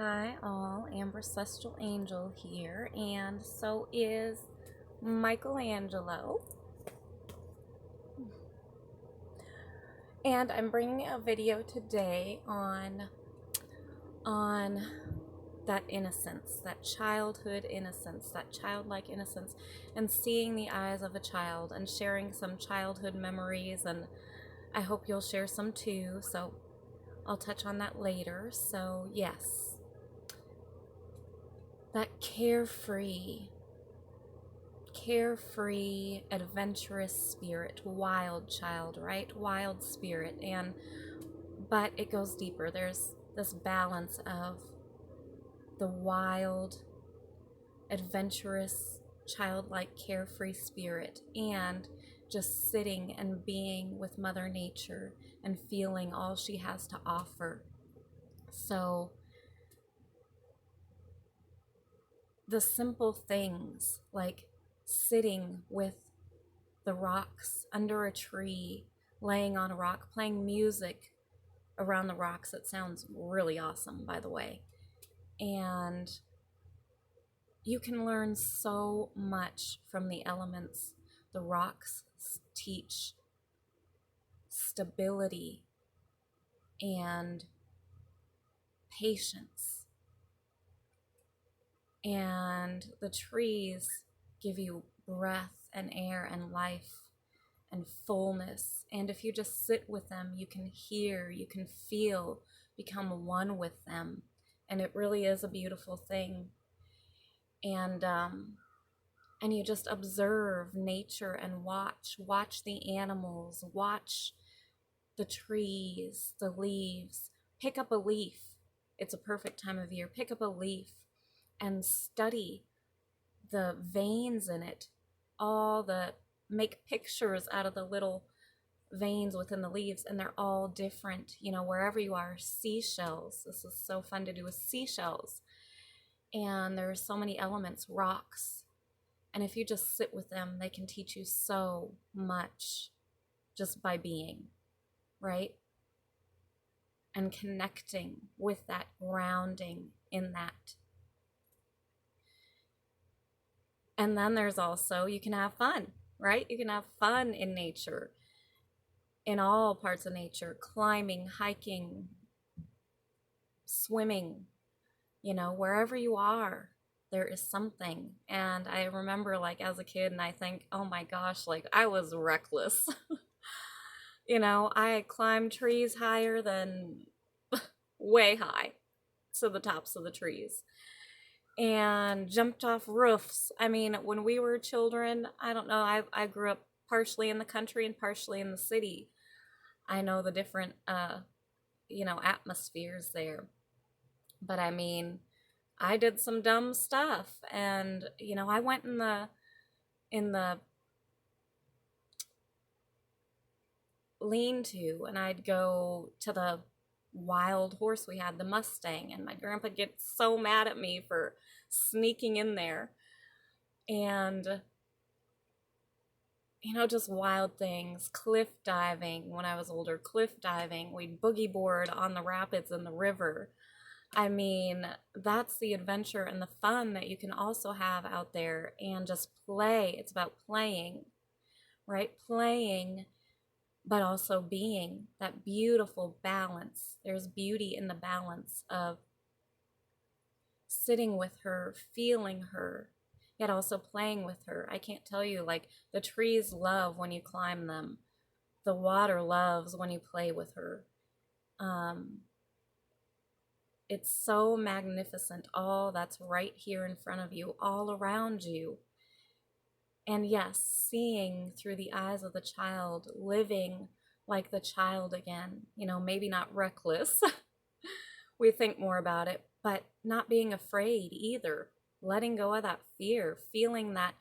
Hi all, Amber Celestial Angel here, and so is Michelangelo. And I'm bringing a video today on that innocence, that childhood innocence, that childlike innocence, and seeing the eyes of a child and sharing some childhood memories, and I hope you'll share some too, so I'll touch on that later. So yes, that carefree, adventurous spirit, wild child, right? Wild spirit. But it goes deeper. There's this balance of the wild, adventurous, childlike, carefree spirit and just sitting and being with Mother Nature and feeling all she has to offer. So the simple things like sitting with the rocks under a tree, laying on a rock, playing music around the rocks. It sounds really awesome, by the way. And you can learn so much from the elements. The rocks teach stability and patience. And the trees give you breath and air and life and fullness. And if you just sit with them, you can hear, you can feel, become one with them. And it really is a beautiful thing. And you just observe nature and watch the animals, watch the trees, the leaves. Pick up a leaf. It's a perfect time of year. Pick up a leaf and study the veins in it, make pictures out of the little veins within the leaves, and they're all different, wherever you are. Seashells. This is so fun to do with seashells. And there are so many elements, rocks. And if you just sit with them, they can teach you so much just by being, right? And connecting with that, grounding in that. And then there's also, you can have fun, right? You can have fun in nature, in all parts of nature, climbing, hiking, swimming, wherever you are, there is something. And I remember as a kid, and I think, oh my gosh, I was reckless. I climbed trees higher than way high to the tops of the trees, and jumped off roofs. I mean, when we were children, I don't know, I grew up partially in the country and partially in the city. I know the different, atmospheres there. But I mean, I did some dumb stuff, and, I went in the lean-to, and I'd go to the wild horse we had, the Mustang, and my grandpa gets so mad at me for sneaking in there. And just wild things. Cliff diving when I was older. Cliff diving. We'd boogie board on the rapids in the river. I mean, that's the adventure and the fun that you can also have out there, and just play. It's about playing, right? Playing, but also being. That beautiful balance. There's beauty in the balance of sitting with her, feeling her, yet also playing with her. I can't tell you, the trees love when you climb them. The water loves when you play with her. It's so magnificent, all that's right here in front of you, all around you. And yes, seeing through the eyes of the child, living like the child again, maybe not reckless. We think more about it, but not being afraid either. Letting go of that fear, feeling that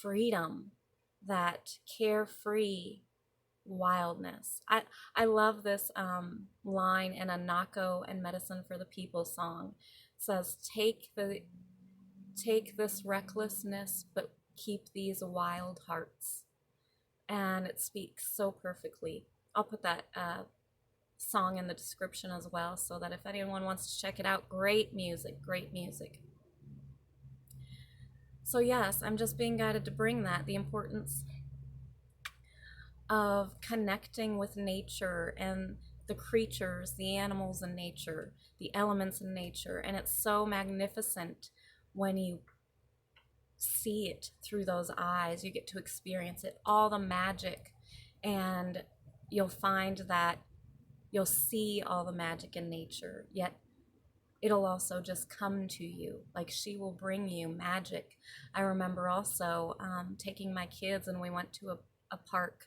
freedom, that carefree wildness. I love this line in a Nako and Medicine for the People song. It says, take this recklessness, but keep these wild hearts. And it speaks so perfectly. I'll put that song in the description as well, so that if anyone wants to check it out, great music, great music. So yes, I'm just being guided to bring that, the importance of connecting with nature and the creatures, the animals in nature, the elements in nature. And it's so magnificent when you see it through those eyes. You get to experience it, all the magic, and you'll find that you'll see all the magic in nature, yet it'll also just come to you. Like, she will bring you magic. I remember also taking my kids, and we went to a park,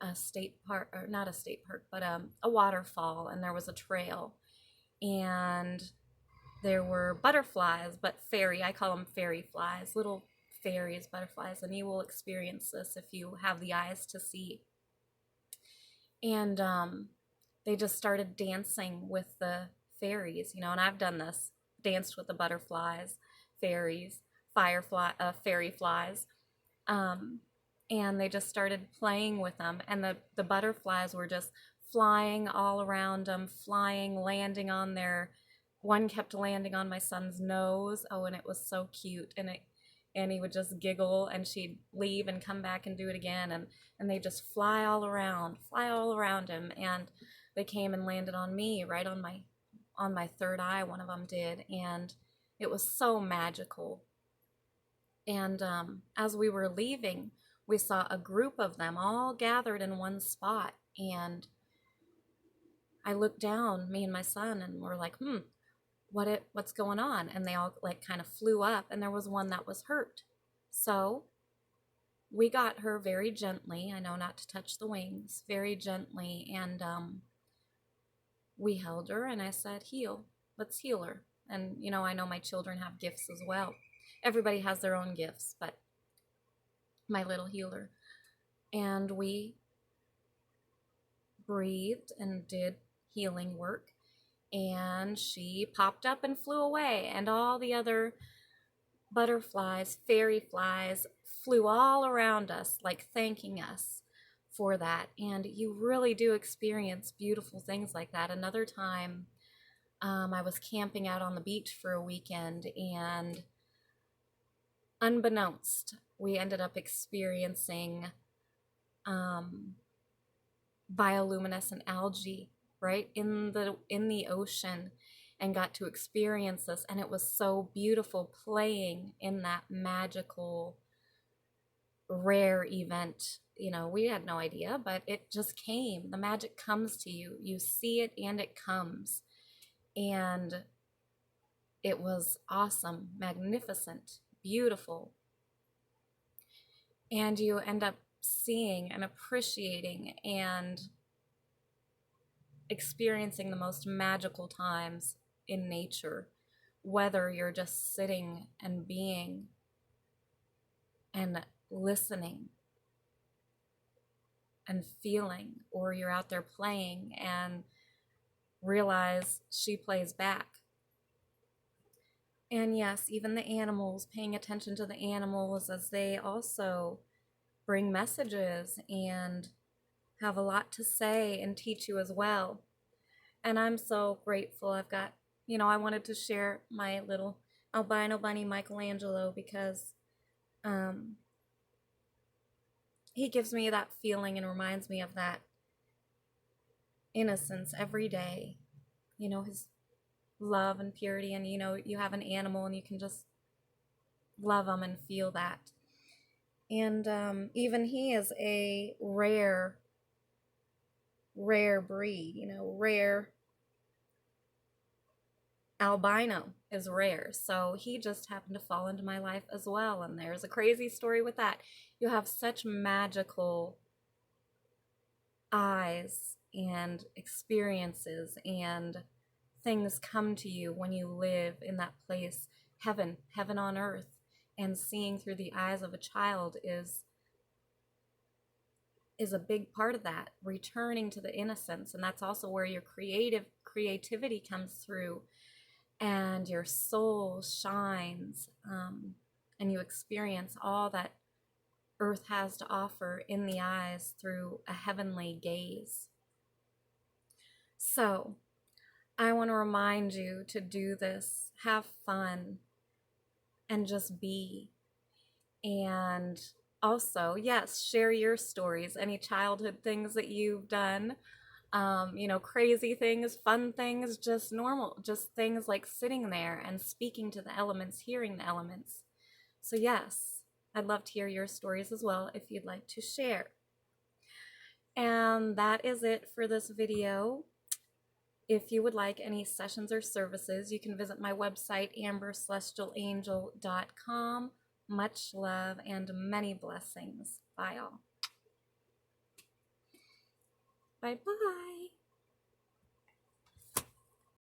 a state park, or not a state park, but a waterfall, and there was a trail, and there were butterflies, but I call them fairy flies, little fairies, butterflies, and you will experience this if you have the eyes to see. And they just started dancing with the fairies, and I've done this, danced with the butterflies, fairies, fairy flies, and they just started playing with them, and the butterflies were just flying all around them, landing on one kept landing on my son's nose. Oh, and it was so cute, and he would just giggle, and she'd leave and come back and do it again, and they just fly all around him, and they came and landed on me, right on my third eye. One of them did, and it was so magical. And as we were leaving, we saw a group of them all gathered in one spot, and I looked down, me and my son, and we're like, what's going on? And they all like kind of flew up, and there was one that was hurt. So we got her very gently, I know not to touch the wings, very gently, and we held her, and I said, let's heal her. And I know my children have gifts as well. Everybody has their own gifts, but my little healer. And we breathed and did healing work, and she popped up and flew away, and all the other butterflies, fairy flies, flew all around us, like thanking us for that. And you really do experience beautiful things like that. Another time, I was camping out on the beach for a weekend, and unbeknownst, we ended up experiencing bioluminescent algae right in the ocean, and got to experience this, and it was so beautiful playing in that magical rare event. We had no idea, but it just came. The magic comes to you. You see it and it comes. And it was awesome, magnificent, beautiful. And you end up seeing and appreciating and experiencing the most magical times in nature, whether you're just sitting and being and listening and feeling, or you're out there playing and realize she plays back. And yes, even the animals, paying attention to the animals as they also bring messages and have a lot to say and teach you as well. And I'm so grateful. I've got, I wanted to share my little albino bunny Michelangelo, because he gives me that feeling and reminds me of that innocence every day, his love and purity. And you have an animal and you can just love them and feel that. And even he is a rare breed, rare. Albino is rare, so he just happened to fall into my life as well. And there's a crazy story with that. You have such magical eyes and experiences, and things come to you when you live in that place, heaven on earth. And seeing through the eyes of a child is a big part of that, returning to the innocence. And that's also where your creativity comes through, and your soul shines, and you experience all that earth has to offer in the eyes through a heavenly gaze. So I want to remind you to do this, have fun, and just be. And also, yes, share your stories, any childhood things that you've done, crazy things, fun things, just normal, just things like sitting there and speaking to the elements, hearing the elements. So yes, I'd love to hear your stories as well if you'd like to share. And that is it for this video. If you would like any sessions or services, you can visit my website, ambercelestialangel.com. Much love and many blessings. Bye all. Bye-bye.